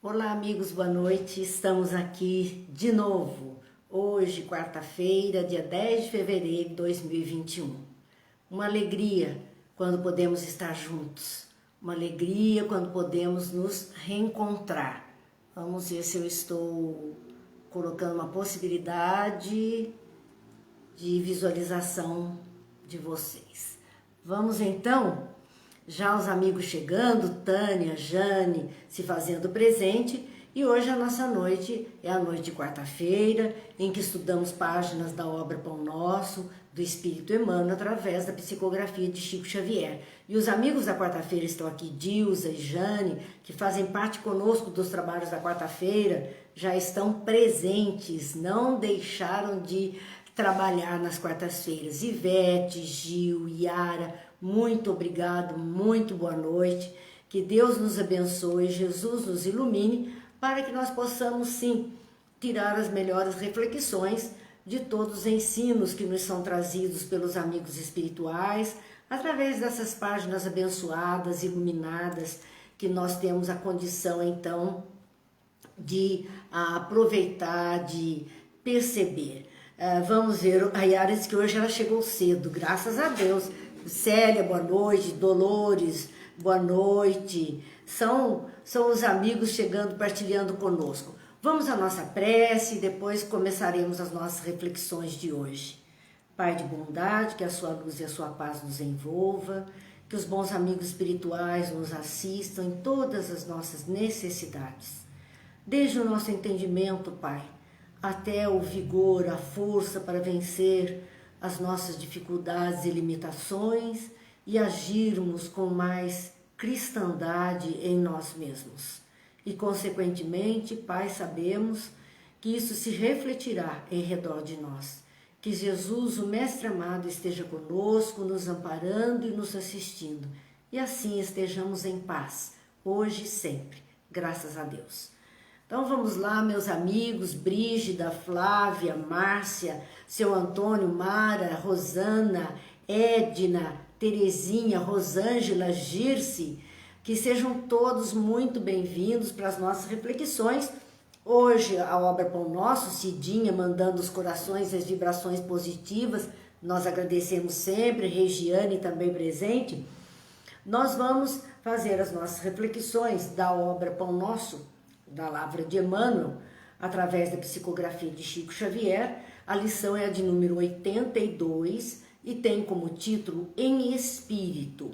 Olá, amigos, boa noite. Estamos aqui de novo. Hoje, quarta-feira, dia 10 de fevereiro de 2021. Uma alegria quando podemos estar juntos. Uma alegria quando podemos nos reencontrar. Vamos ver se eu estou colocando uma possibilidade de visualização de vocês. Vamos então. Já os amigos chegando, Tânia, Jane se fazendo presente, e hoje a nossa noite é a noite de quarta-feira, em que estudamos páginas da obra Pão Nosso, do Espírito Emmanuel, através da psicografia de Chico Xavier. E os amigos da quarta-feira estão aqui, Dilza e Jane, que fazem parte conosco dos trabalhos da quarta-feira, já estão presentes, não deixaram de trabalhar nas quartas-feiras. Ivete, Gil, Yara, muito obrigado, muito boa noite, que Deus nos abençoe, Jesus nos ilumine, para que nós possamos sim tirar as melhores reflexões de todos os ensinos que nos são trazidos pelos amigos espirituais, através dessas páginas abençoadas, iluminadas, que nós temos a condição então de aproveitar, de perceber. Vamos ver, a Yara disse que hoje ela chegou cedo, graças a Deus. Célia, boa noite. Dolores, boa noite. São os amigos chegando, partilhando conosco. Vamos à nossa prece e depois começaremos as nossas reflexões de hoje. Pai de bondade, que a sua luz e a sua paz nos envolva, que os bons amigos espirituais nos assistam em todas as nossas necessidades. Desde o nosso entendimento, Pai, até o vigor, a força para vencer as nossas dificuldades e limitações e agirmos com mais cristandade em nós mesmos. E, consequentemente, Pai, sabemos que isso se refletirá em redor de nós. Que Jesus, o Mestre amado, esteja conosco, nos amparando e nos assistindo. E assim estejamos em paz, hoje e sempre. Graças a Deus. Então vamos lá, meus amigos, Brígida, Flávia, Márcia, seu Antônio, Mara, Rosana, Edna, Terezinha, Rosângela, Girce, que sejam todos muito bem-vindos para as nossas reflexões. Hoje a obra Pão Nosso, Cidinha mandando os corações e as vibrações positivas, nós agradecemos sempre, Regiane também presente. Nós vamos fazer as nossas reflexões da obra Pão Nosso, da Lavra de Emmanuel, através da psicografia de Chico Xavier. A lição é a de número 82 e tem como título Em Espírito.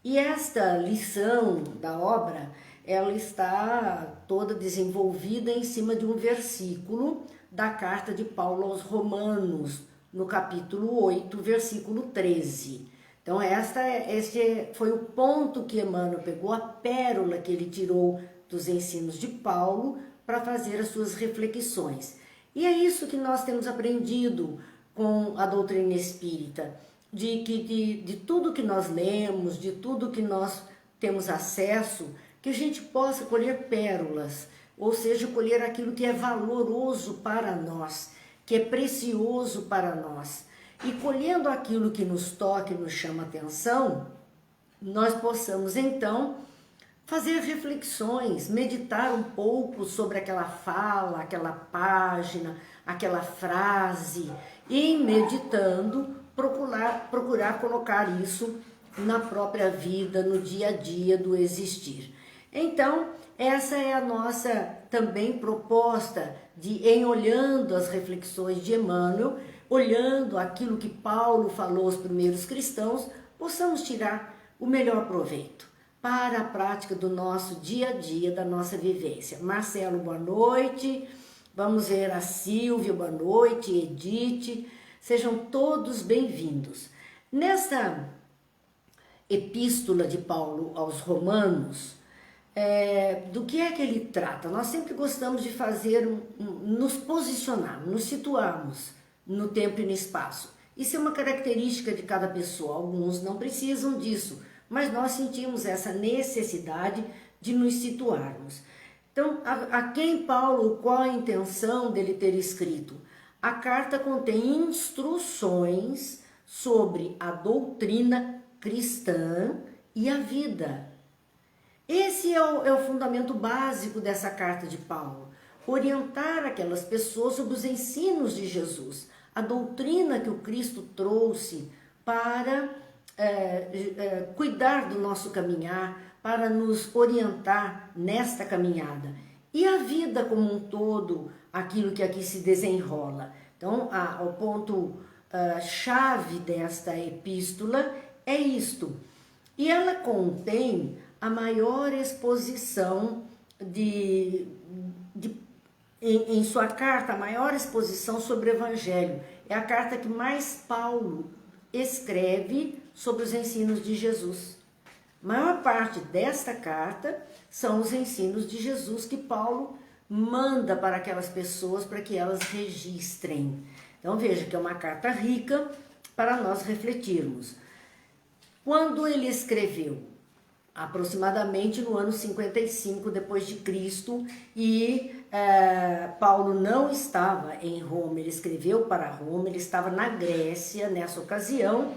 E esta lição da obra, ela está toda desenvolvida em cima de um versículo da carta de Paulo aos Romanos, no capítulo 8, versículo 13. Então este foi o ponto que Emmanuel pegou, a pérola que ele tirou dos ensinos de Paulo para fazer as suas reflexões. E é isso que nós temos aprendido com a doutrina espírita, de tudo que nós lemos, de tudo que nós temos acesso, que a gente possa colher pérolas, ou seja, colher aquilo que é valoroso para nós, que é precioso para nós. E colhendo aquilo que nos toca e nos chama atenção, nós possamos então fazer reflexões, meditar um pouco sobre aquela fala, aquela página, aquela frase, e meditando, procurar colocar isso na própria vida, no dia a dia do existir. Então, essa é a nossa também proposta em olhando as reflexões de Emmanuel, olhando aquilo que Paulo falou aos primeiros cristãos, possamos tirar o melhor proveito para a prática do nosso dia a dia, da nossa vivência. Marcelo, boa noite. Vamos ver a Silvia, boa noite. Edith, sejam todos bem-vindos. Nesta epístola de Paulo aos Romanos, do que é que ele trata? Nós sempre gostamos de fazer, nos posicionar, nos situarmos no tempo e no espaço. Isso é uma característica de cada pessoa, alguns não precisam disso, mas nós sentimos essa necessidade de nos situarmos. Então, a quem Paulo, qual a intenção dele ter escrito? A carta contém instruções sobre a doutrina cristã e a vida. Esse é o fundamento básico dessa carta de Paulo. Orientar aquelas pessoas sobre os ensinos de Jesus, a doutrina que o Cristo trouxe para cuidar do nosso caminhar, para nos orientar nesta caminhada. E a vida como um todo, aquilo que aqui se desenrola. Então, o ponto chave desta epístola é isto. E ela contém a maior exposição em sua carta, a maior exposição sobre o Evangelho. É a carta que mais Paulo escreve sobre os ensinos de Jesus. A maior parte desta carta são os ensinos de Jesus que Paulo manda para aquelas pessoas para que elas registrem. Então veja que é uma carta rica para nós refletirmos. Quando ele escreveu? Aproximadamente no ano 55 depois de Cristo, e Paulo não estava em Roma, ele escreveu para Roma, ele estava na Grécia nessa ocasião,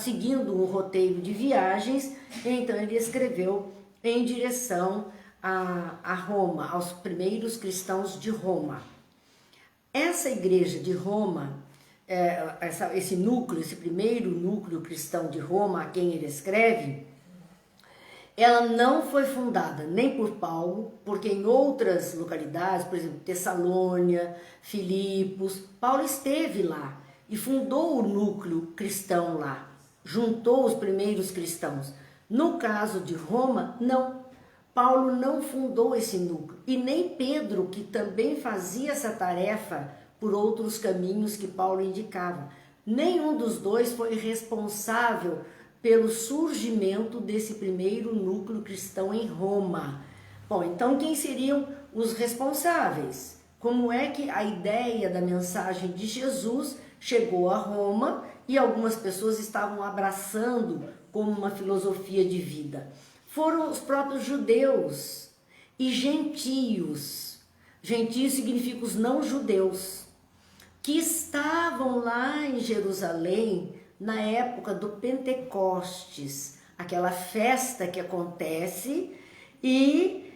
seguindo um roteiro de viagens, então ele escreveu em direção a Roma, aos primeiros cristãos de Roma. Essa igreja de Roma, esse núcleo, esse primeiro núcleo cristão de Roma, a quem ele escreve, ela não foi fundada nem por Paulo, porque em outras localidades, por exemplo, Tessalônia, Filipos, Paulo esteve lá e fundou o núcleo cristão lá, juntou os primeiros cristãos. No caso de Roma, não. Paulo não fundou esse núcleo, e nem Pedro, que também fazia essa tarefa por outros caminhos que Paulo indicava. Nenhum dos dois foi responsável pelo surgimento desse primeiro núcleo cristão em Roma. Bom, então quem seriam os responsáveis? Como é que a ideia da mensagem de Jesus chegou a Roma e algumas pessoas estavam abraçando como uma filosofia de vida? Foram os próprios judeus e gentios. Gentios significa os não-judeus, que estavam lá em Jerusalém na época do Pentecostes, aquela festa que acontece e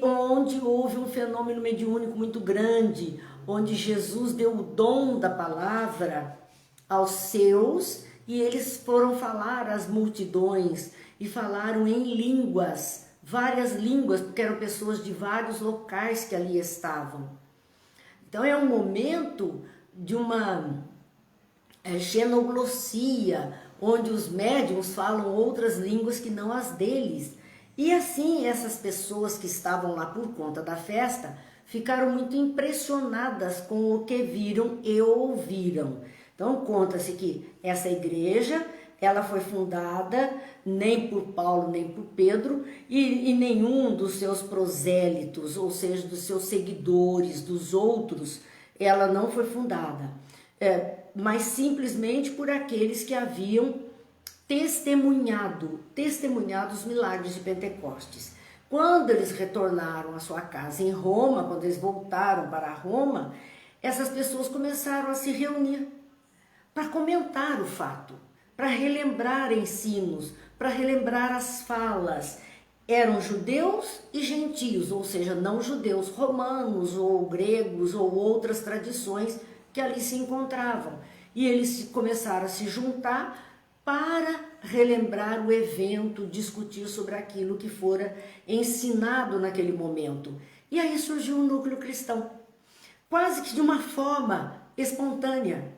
onde houve um fenômeno mediúnico muito grande, onde Jesus deu o dom da palavra aos seus e eles foram falar às multidões e falaram em línguas, várias línguas, porque eram pessoas de vários locais que ali estavam. Então é um momento de uma xenoglossia, onde os médiuns falam outras línguas que não as deles. E assim, essas pessoas que estavam lá por conta da festa ficaram muito impressionadas com o que viram e ouviram. Então, conta-se que essa igreja, ela foi fundada nem por Paulo, nem por Pedro, e nenhum dos seus prosélitos, ou seja, dos seus seguidores, dos outros, ela não foi fundada. Mas simplesmente por aqueles que haviam testemunhado os milagres de Pentecostes. Quando eles retornaram à sua casa em Roma, quando eles voltaram para Roma, essas pessoas começaram a se reunir para comentar o fato, para relembrar ensinos, para relembrar as falas. Eram judeus e gentios, ou seja, não judeus, romanos ou gregos ou outras tradições que ali se encontravam. E eles começaram a se juntar para relembrar o evento, discutir sobre aquilo que fora ensinado naquele momento. E aí surgiu um núcleo cristão, quase que de uma forma espontânea.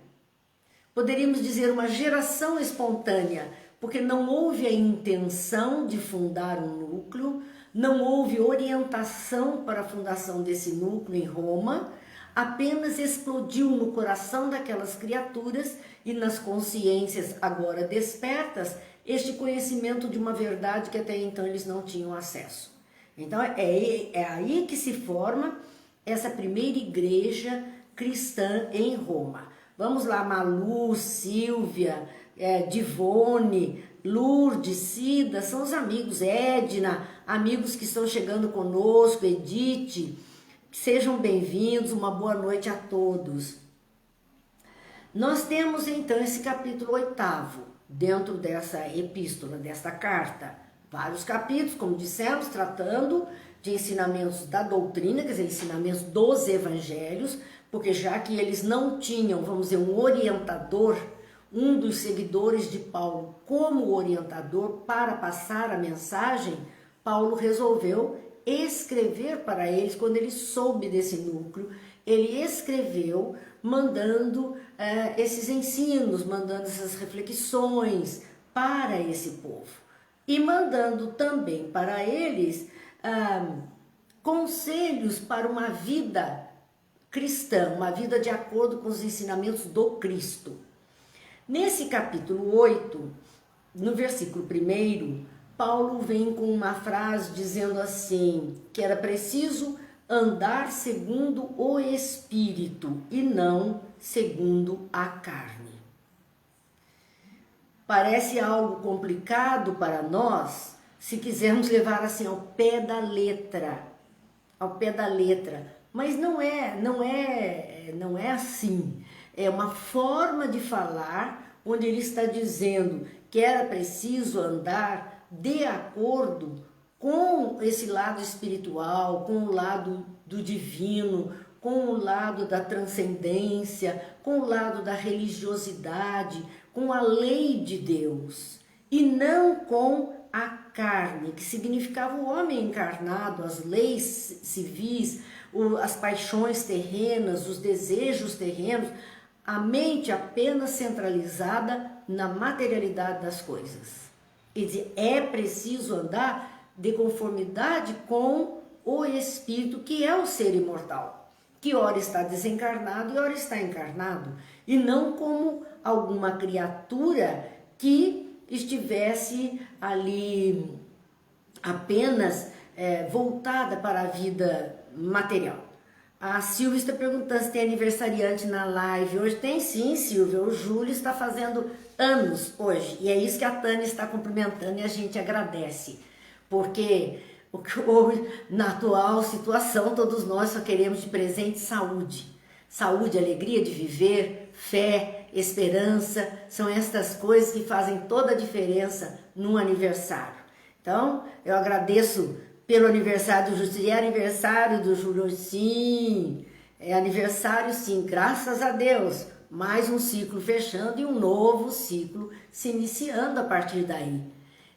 Poderíamos dizer uma geração espontânea, porque não houve a intenção de fundar um núcleo, não houve orientação para a fundação desse núcleo em Roma, apenas explodiu no coração daquelas criaturas e nas consciências agora despertas este conhecimento de uma verdade que até então eles não tinham acesso. Então é aí que se forma essa primeira igreja cristã em Roma. Vamos lá, Malu, Silvia, Divone, Lourdes, Cida, são os amigos, Edna, amigos que estão chegando conosco, Edith. Sejam bem-vindos, uma boa noite a todos. Nós temos então esse capítulo 8º, dentro dessa epístola, desta carta, vários capítulos, como dissemos, tratando de ensinamentos da doutrina, quer dizer, ensinamentos dos evangelhos, porque já que eles não tinham, vamos dizer, um orientador, um dos seguidores de Paulo como orientador para passar a mensagem, Paulo resolveu escrever para eles. Quando ele soube desse núcleo, ele escreveu mandando esses ensinos, mandando essas reflexões para esse povo e mandando também para eles conselhos para uma vida cristã, uma vida de acordo com os ensinamentos do Cristo. Nesse capítulo 8, no versículo 1, Paulo vem com uma frase dizendo assim, que era preciso andar segundo o Espírito e não segundo a carne. Parece algo complicado para nós, se quisermos levar assim ao pé da letra, mas não é assim. É uma forma de falar onde ele está dizendo que era preciso andar de acordo com esse lado espiritual, com o lado do divino, com o lado da transcendência, com o lado da religiosidade, com a lei de Deus, e não com a carne, que significava o homem encarnado, as leis civis, as paixões terrenas, os desejos terrenos, a mente apenas centralizada na materialidade das coisas. Quer dizer, é preciso andar de conformidade com o Espírito, que é o ser imortal, que ora está desencarnado e ora está encarnado, e não como alguma criatura que estivesse ali apenas voltada para a vida material. A Silvia está perguntando se tem aniversariante na live. Hoje tem sim, Silvia. O Júlio está fazendo anos hoje. E é isso que a Tânia está cumprimentando e a gente agradece. Porque hoje, na atual situação, todos nós só queremos de presente saúde. Saúde, alegria de viver, fé, esperança. São estas coisas que fazem toda a diferença num aniversário. Então, eu agradeço pelo aniversário do Júlio. É aniversário do Júlio? Sim, é aniversário sim, graças a Deus. Mais um ciclo fechando e um novo ciclo se iniciando a partir daí.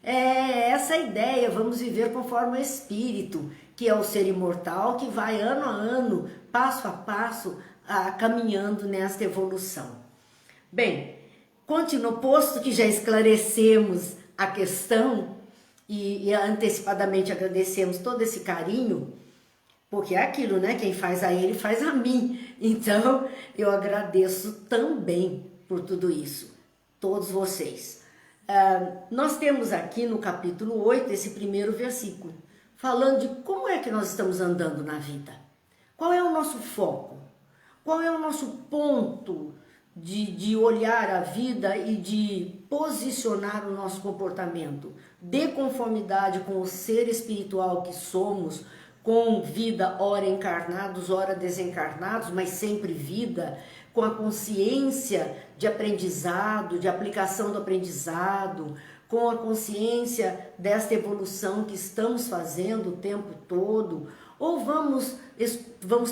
É essa a ideia, vamos viver conforme o Espírito, que é o ser imortal, que vai ano a ano, passo a passo, caminhando nesta evolução. Bem, continuo, posto que já esclarecemos a questão, e antecipadamente agradecemos todo esse carinho, porque é aquilo, né? Quem faz a ele, faz a mim. Então, eu agradeço também por tudo isso, todos vocês. Nós temos aqui no capítulo 8, esse primeiro versículo, falando de como é que nós estamos andando na vida. Qual é o nosso foco? Qual é o nosso ponto de olhar a vida e de posicionar o nosso comportamento de conformidade com o ser espiritual que somos, com vida ora encarnados, ora desencarnados, mas sempre vida, com a consciência de aprendizado, de aplicação do aprendizado, com a consciência desta evolução que estamos fazendo o tempo todo, ou vamos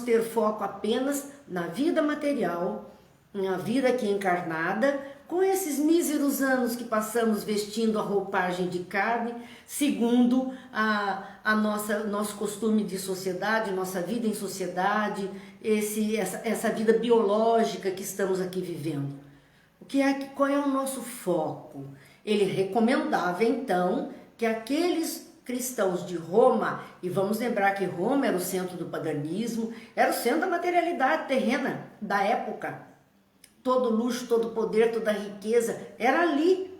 ter foco apenas na vida material, na vida aqui encarnada, com esses míseros anos que passamos vestindo a roupagem de carne, segundo nosso costume de sociedade, nossa vida em sociedade, essa vida biológica que estamos aqui vivendo. Qual é o nosso foco? Ele recomendava então que aqueles cristãos de Roma, e vamos lembrar que Roma era o centro do paganismo, era o centro da materialidade terrena da época. Todo luxo, todo poder, toda riqueza, era ali,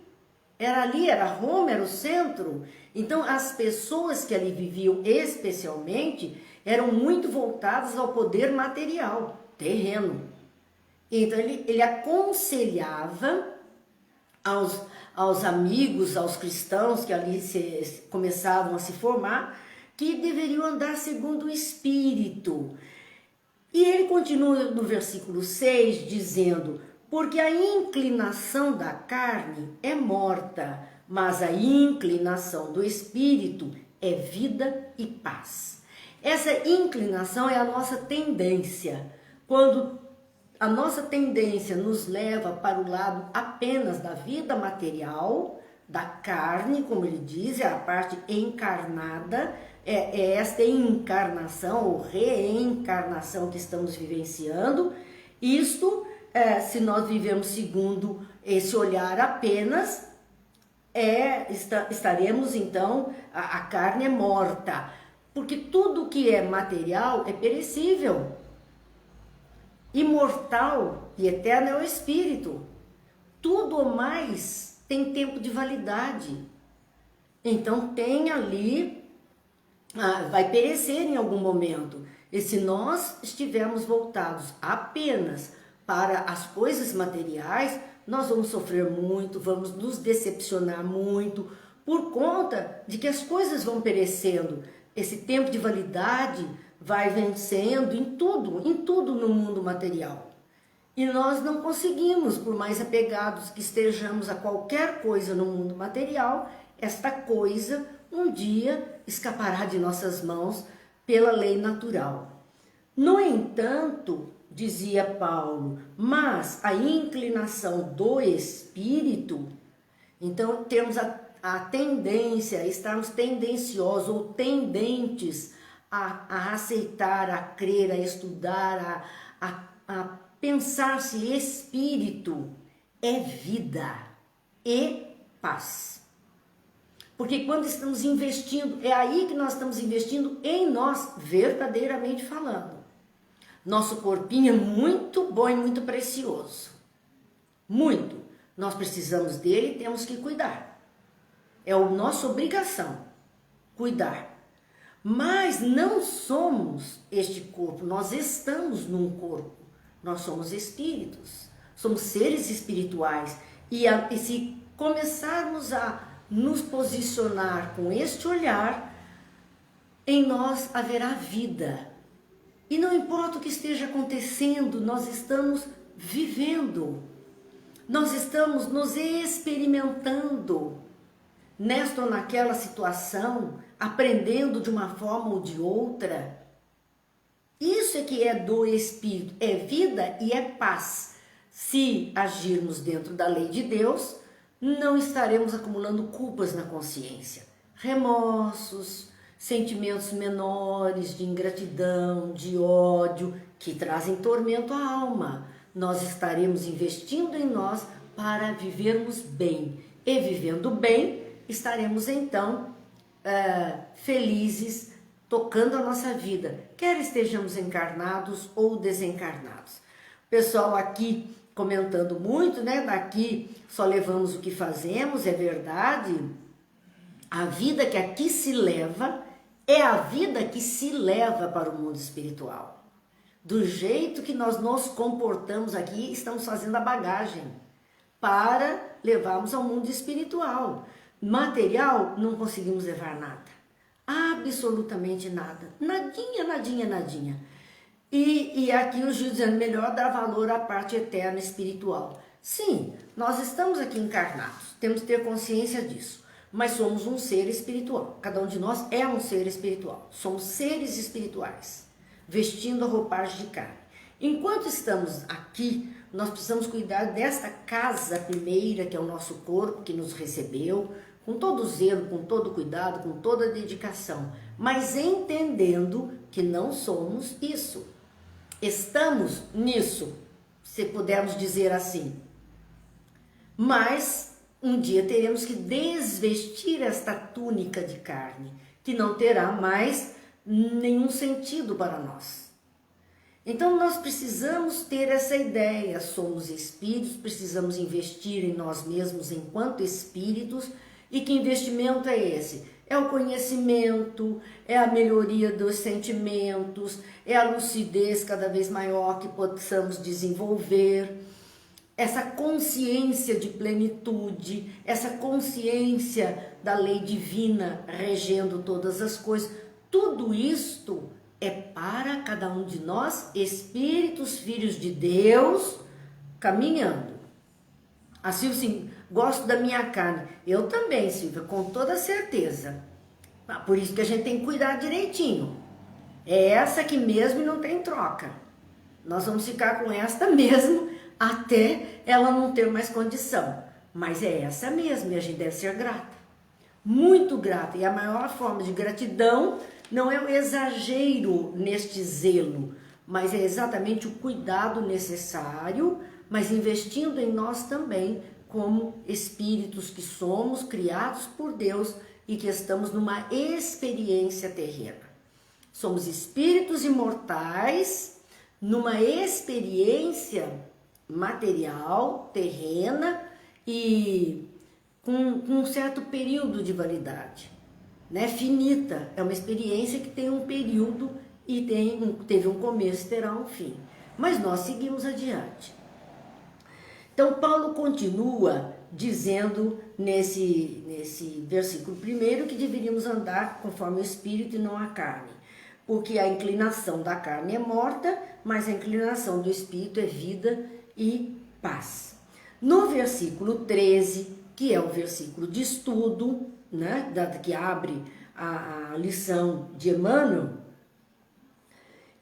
era Roma, era o centro. Então as pessoas que ali viviam especialmente eram muito voltadas ao poder material, terreno. Então ele aconselhava aos amigos, aos cristãos que ali começavam a se formar, que deveriam andar segundo o Espírito. E ele continua no versículo 6 dizendo: porque a inclinação da carne é morta, mas a inclinação do espírito é vida e paz. Essa inclinação é a nossa tendência. Quando a nossa tendência nos leva para o lado apenas da vida material, da carne, como ele diz, é a parte encarnada, é esta encarnação ou reencarnação que estamos vivenciando. Isto, se nós vivemos segundo esse olhar apenas, estaremos então, a carne é morta, porque tudo que é material é perecível. Imortal e eterno é o espírito. Tudo ou mais tem tempo de validade. Então tem ali, vai perecer em algum momento. E se nós estivermos voltados apenas para as coisas materiais, nós vamos sofrer muito, vamos nos decepcionar muito, por conta de que as coisas vão perecendo. Esse tempo de validade vai vencendo em tudo no mundo material. E nós não conseguimos, por mais apegados que estejamos a qualquer coisa no mundo material, esta coisa um dia escapará de nossas mãos pela lei natural. No entanto, dizia Paulo, mas a inclinação do espírito, então temos a tendência, estarmos tendenciosos ou tendentes a aceitar, a crer, a estudar, a pensar se espírito é vida e paz. Porque quando estamos investindo, é aí que nós estamos investindo em nós, verdadeiramente falando. Nosso corpinho é muito bom e muito precioso. Muito. Nós precisamos dele e temos que cuidar. É a nossa obrigação, cuidar. Mas não somos este corpo, nós estamos num corpo, nós somos espíritos, somos seres espirituais. E se começarmos a nos posicionar com este olhar, em nós haverá vida. E não importa o que esteja acontecendo, nós estamos vivendo, nós estamos nos experimentando nesta ou naquela situação, aprendendo de uma forma ou de outra. Isso é que é do Espírito, é vida e é paz. Se agirmos dentro da lei de Deus, não estaremos acumulando culpas na consciência, remorsos, sentimentos menores de ingratidão, de ódio, que trazem tormento à alma. Nós estaremos investindo em nós para vivermos bem. E vivendo bem, estaremos então felizes, tocando a nossa vida, quer estejamos encarnados ou desencarnados. O pessoal aqui comentando muito, né? Daqui só levamos o que fazemos, é verdade. A vida que aqui se leva é a vida que se leva para o mundo espiritual. Do jeito que nós nos comportamos aqui, estamos fazendo a bagagem para levarmos ao mundo espiritual. Material, não conseguimos levar nada. Absolutamente nada. Nadinha, nadinha, nadinha. E aqui o Gil dizendo, melhor dar valor à parte eterna espiritual. Sim, nós estamos aqui encarnados, temos que ter consciência disso. Mas somos um ser espiritual. Cada um de nós é um ser espiritual. Somos seres espirituais, vestindo a roupagem de carne. Enquanto estamos aqui, nós precisamos cuidar desta casa primeira, que é o nosso corpo, que nos recebeu, com todo zelo, com todo cuidado, com toda dedicação, mas entendendo que não somos isso. Estamos nisso, se pudermos dizer assim. Mas um dia teremos que desvestir esta túnica de carne, que não terá mais nenhum sentido para nós. Então nós precisamos ter essa ideia, somos espíritos, precisamos investir em nós mesmos enquanto espíritos. E que investimento é esse? É o conhecimento, é a melhoria dos sentimentos, é a lucidez cada vez maior que possamos desenvolver, essa consciência de plenitude, essa consciência da lei divina regendo todas as coisas. Tudo isto é para cada um de nós, espíritos, filhos de Deus, caminhando. A Silvia, assim, gosto da minha carne. Eu também, Silvia, com toda certeza. Por isso que a gente tem que cuidar direitinho. É essa aqui mesmo e não tem troca. Nós vamos ficar com esta mesmo até ela não ter mais condição. Mas é essa mesmo e a gente deve ser grata. Muito grata. E a maior forma de gratidão não é o exagero neste zelo, mas é exatamente o cuidado necessário, mas investindo em nós também como espíritos que somos, criados por Deus e que estamos numa experiência terrena. Somos espíritos imortais numa experiência material, terrena e com um certo período de validade, né? Finita, é uma experiência que tem um período e teve um começo e terá um fim. Mas nós seguimos adiante. Então Paulo continua dizendo nesse versículo primeiro que deveríamos andar conforme o Espírito e não a carne. Porque a inclinação da carne é morta, mas a inclinação do Espírito é vida e paz. No versículo 13, que é o versículo de estudo, né, que abre a lição de Emmanuel,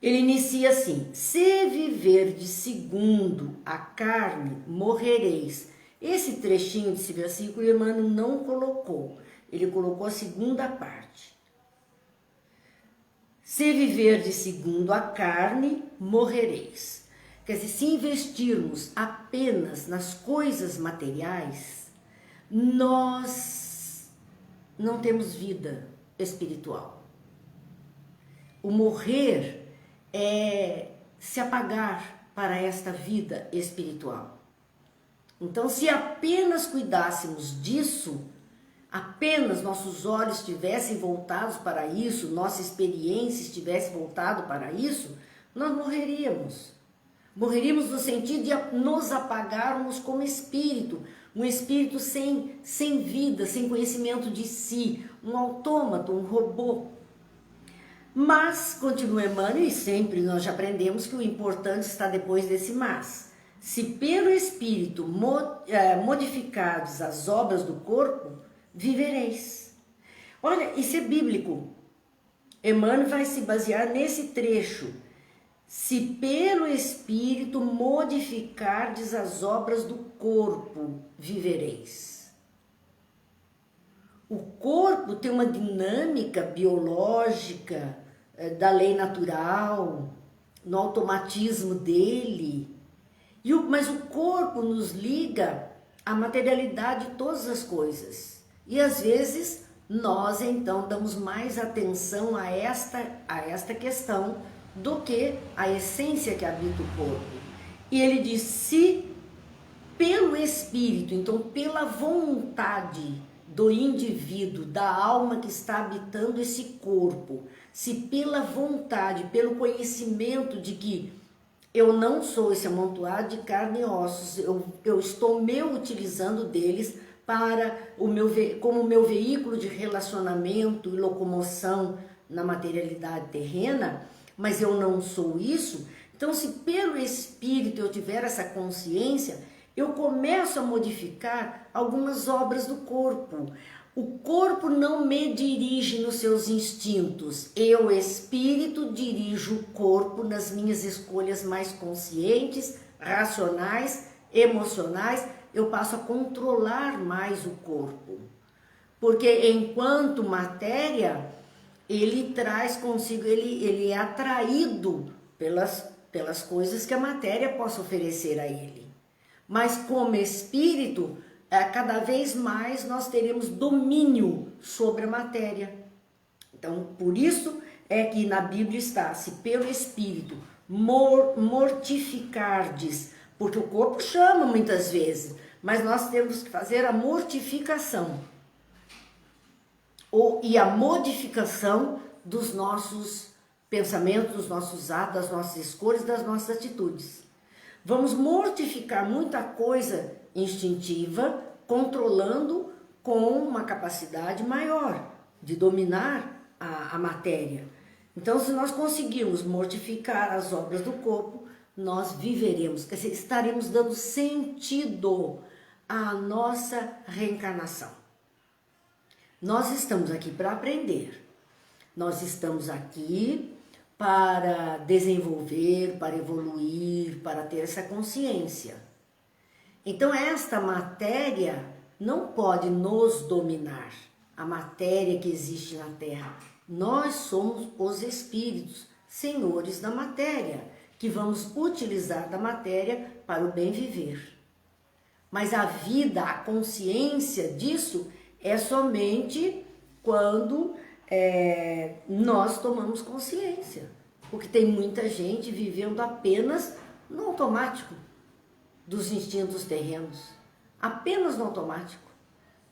ele inicia assim: se viverdes segundo a carne, morrereis. Esse trechinho desse versículo Emmanuel não colocou, ele colocou a segunda parte. Se viverdes segundo a carne, morrereis. Quer dizer, se investirmos apenas nas coisas materiais, nós não temos vida espiritual. O morrer é se apagar para esta vida espiritual. Então, se apenas cuidássemos disso, apenas nossos olhos estivessem voltados para isso, nossa experiência estivesse voltada para isso, nós morreríamos. Morreríamos no sentido de nos apagarmos como espírito, um espírito sem vida, sem conhecimento de si, um autômato, um robô. Mas, continua Emmanuel, e sempre nós já aprendemos que o importante está depois desse mas. Se pelo espírito modificados as obras do corpo, vivereis. Olha, isso é bíblico. Emmanuel vai se basear nesse trecho. Se pelo Espírito modificardes as obras do corpo, vivereis. O corpo tem uma dinâmica biológica da lei natural, no automatismo dele. Mas o corpo nos liga à materialidade de todas as coisas. E às vezes nós então damos mais atenção a esta questão do que a essência que habita o corpo. E ele diz: se pelo espírito, então pela vontade do indivíduo, da alma que está habitando esse corpo, se pela vontade, pelo conhecimento de que eu não sou esse amontoado de carne e ossos, eu estou me utilizando deles para como meu veículo de relacionamento e locomoção na materialidade terrena, mas eu não sou isso. Então, se pelo Espírito eu tiver essa consciência, eu começo a modificar algumas obras do corpo. O corpo não me dirige nos seus instintos. Eu, Espírito, dirijo o corpo nas minhas escolhas mais conscientes, racionais, emocionais. Eu passo a controlar mais o corpo. Porque enquanto matéria, ele traz consigo, ele é atraído pelas coisas que a matéria possa oferecer a ele. Mas como espírito, cada vez mais nós teremos domínio sobre a matéria. Então, por isso é que na Bíblia está: se pelo Espírito mortificardes, porque o corpo chama muitas vezes, mas nós temos que fazer a mortificação e a modificação dos nossos pensamentos, dos nossos atos, das nossas escolhas, das nossas atitudes. Vamos mortificar muita coisa instintiva, controlando com uma capacidade maior de dominar a matéria. Então, se nós conseguirmos mortificar as obras do corpo, nós viveremos, quer dizer, estaremos dando sentido à nossa reencarnação. Nós estamos aqui para aprender. Nós estamos aqui para desenvolver, para evoluir, para ter essa consciência. Então esta matéria não pode nos dominar, a matéria que existe na Terra. Nós somos os espíritos, senhores da matéria, que vamos utilizar da matéria para o bem viver. Mas a vida, a consciência disso é somente quando nós tomamos consciência. Porque tem muita gente vivendo apenas no automático dos instintos terrenos. Apenas no automático.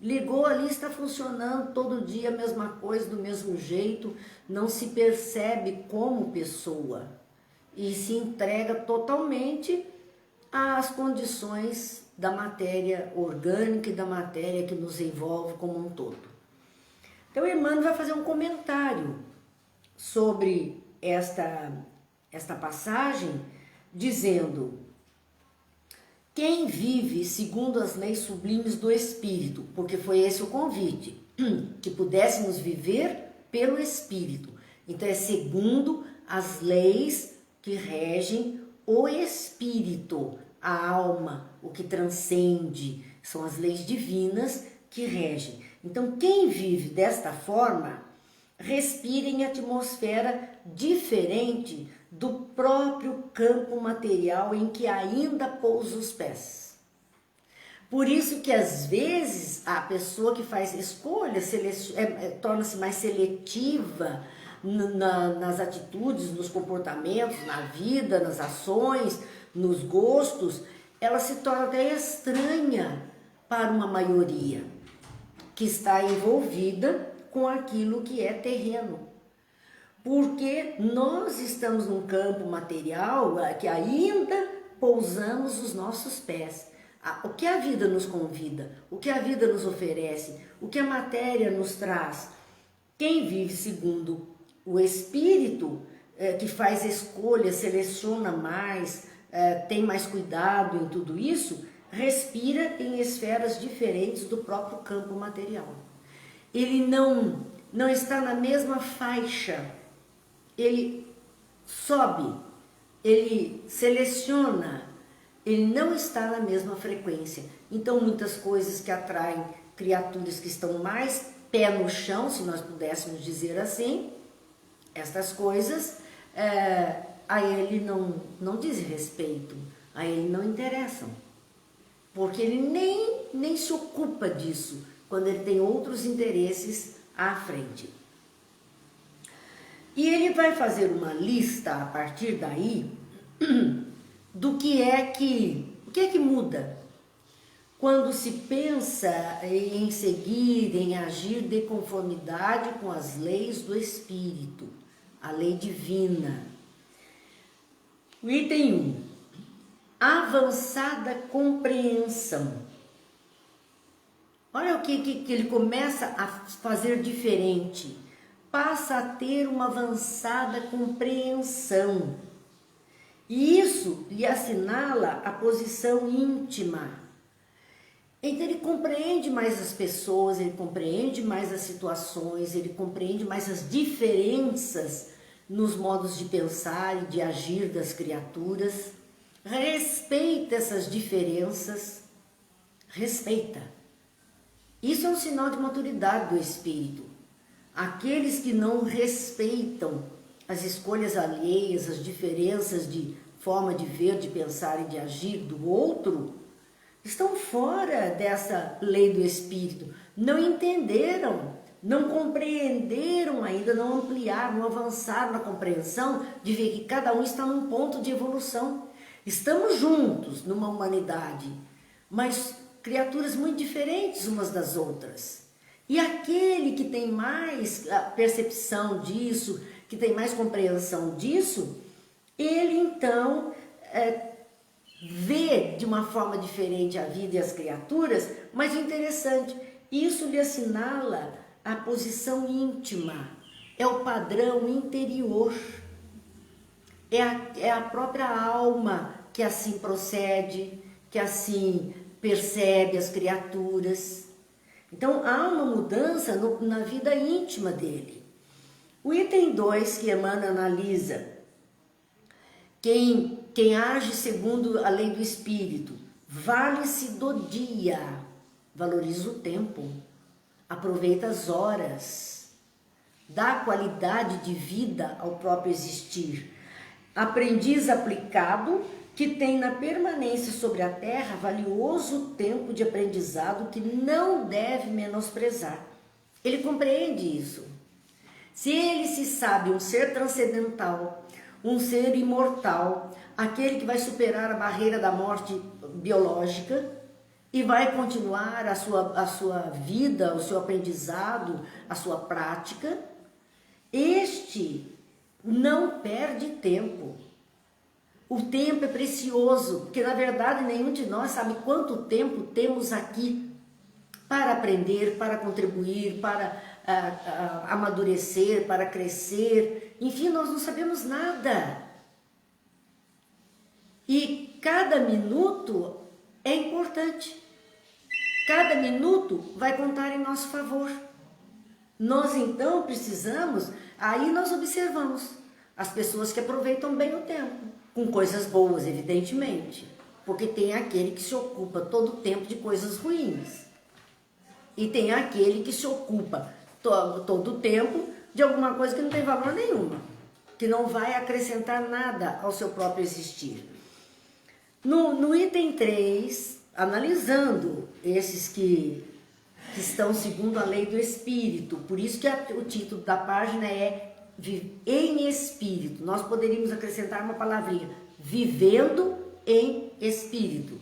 Ligou ali, está funcionando todo dia a mesma coisa, do mesmo jeito, não se percebe como pessoa e se entrega totalmente às condições da matéria orgânica e da matéria que nos envolve como um todo. Então, Emmanuel vai fazer um comentário sobre esta passagem, dizendo: quem vive segundo as leis sublimes do Espírito, porque foi esse o convite, que pudéssemos viver pelo Espírito. Então é segundo as leis que regem o Espírito, a alma, o que transcende, são as leis divinas que regem. Então quem vive desta forma, respira em atmosfera diferente do próprio campo material em que ainda pousa os pés. Por isso que às vezes a pessoa que faz escolhas torna-se mais seletiva nas atitudes, nos comportamentos, na vida, nas ações, nos gostos, ela se torna até estranha para uma maioria que está envolvida com aquilo que é terreno. Porque nós estamos num campo material que ainda pousamos os nossos pés. O que a vida nos convida, o que a vida nos oferece, o que a matéria nos traz. Quem vive segundo o Espírito, que faz escolhas, seleciona mais, tem mais cuidado em tudo isso, respira em esferas diferentes do próprio campo material. Ele não está na mesma faixa. Ele sobe, ele seleciona, ele não está na mesma frequência. Então muitas coisas que atraem criaturas que estão mais pé no chão, se nós pudéssemos dizer assim, estas coisas a ele não diz respeito, a ele não interessam. Porque ele nem se ocupa disso, quando ele tem outros interesses à frente. E ele vai fazer uma lista a partir daí do que é que muda quando se pensa em seguir, em agir de conformidade com as leis do Espírito, a lei divina. O item 1, avançada compreensão. Olha o que ele começa a fazer diferente. Passa a ter uma avançada compreensão. E isso lhe assinala a posição íntima. Então ele compreende mais as pessoas, ele compreende mais as situações, ele compreende mais as diferenças nos modos de pensar e de agir das criaturas. Respeita essas diferenças, respeita. Isso é um sinal de maturidade do espírito. Aqueles que não respeitam as escolhas alheias, as diferenças de forma de ver, de pensar e de agir do outro, estão fora dessa lei do espírito. Não entenderam, não compreenderam ainda, não ampliaram, não avançaram na compreensão de ver que cada um está num ponto de evolução. Estamos juntos numa humanidade, mas criaturas muito diferentes umas das outras. E aquele que tem mais percepção disso, que tem mais compreensão disso, ele então vê de uma forma diferente a vida e as criaturas, mas interessante, isso lhe assinala a posição íntima, é o padrão interior, é a própria alma que assim procede, que assim percebe as criaturas. Então há uma mudança na vida íntima dele. O item 2 que Emmanuel analisa, quem age segundo a lei do espírito, vale-se do dia, valoriza o tempo, aproveita as horas, dá qualidade de vida ao próprio existir. Aprendiz aplicado, que tem na permanência sobre a terra valioso tempo de aprendizado que não deve menosprezar. Ele compreende isso. Se ele se sabe um ser transcendental, um ser imortal, aquele que vai superar a barreira da morte biológica e vai continuar a sua vida, o seu aprendizado, a sua prática, este não perde tempo. O tempo é precioso, porque na verdade nenhum de nós sabe quanto tempo temos aqui para aprender, para contribuir, para amadurecer, para crescer. Enfim, nós não sabemos nada. E cada minuto é importante. Cada minuto vai contar em nosso favor. Nós então precisamos, aí nós observamos as pessoas que aproveitam bem o tempo, com coisas boas, evidentemente, porque tem aquele que se ocupa todo o tempo de coisas ruins e tem aquele que se ocupa todo o tempo de alguma coisa que não tem valor nenhuma, que não vai acrescentar nada ao seu próprio existir. No item 3, analisando esses que estão segundo a lei do espírito, por isso que o título da página é em espírito. Nós poderíamos acrescentar uma palavrinha, vivendo em espírito.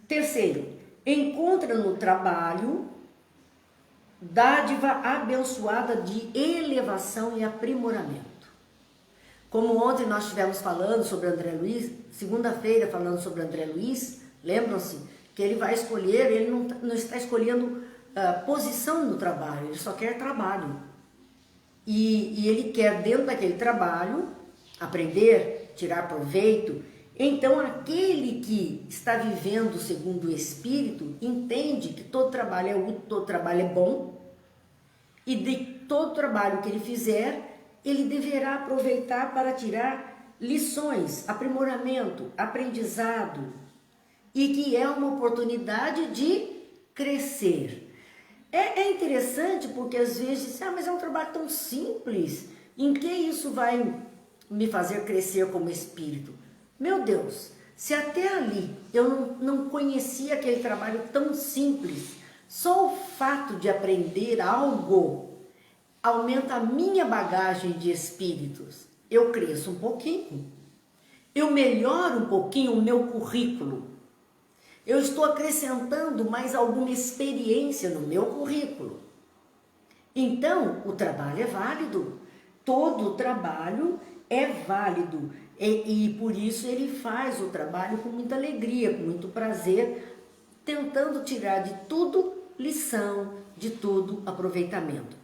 Terceiro, encontra no trabalho dádiva abençoada de elevação e aprimoramento. Como ontem nós estivemos falando sobre André Luiz, segunda-feira falando sobre André Luiz, lembram-se que ele vai escolher, ele não está escolhendo posição no trabalho, ele só quer trabalho. E ele quer, dentro daquele trabalho, aprender, tirar proveito. Então, aquele que está vivendo segundo o Espírito, entende que todo trabalho é útil, todo trabalho é bom, e de todo trabalho que ele fizer, ele deverá aproveitar para tirar lições, aprimoramento, aprendizado, e que é uma oportunidade de crescer. É interessante porque às vezes, mas é um trabalho tão simples, em que isso vai me fazer crescer como espírito? Meu Deus, se até ali eu não conhecia aquele trabalho tão simples, só o fato de aprender algo aumenta a minha bagagem de espíritos. Eu cresço um pouquinho, eu melhoro um pouquinho o meu currículo, eu estou acrescentando mais alguma experiência no meu currículo. Então, o trabalho é válido, todo o trabalho é válido, e por isso ele faz o trabalho com muita alegria, com muito prazer, tentando tirar de tudo lição, de tudo aproveitamento.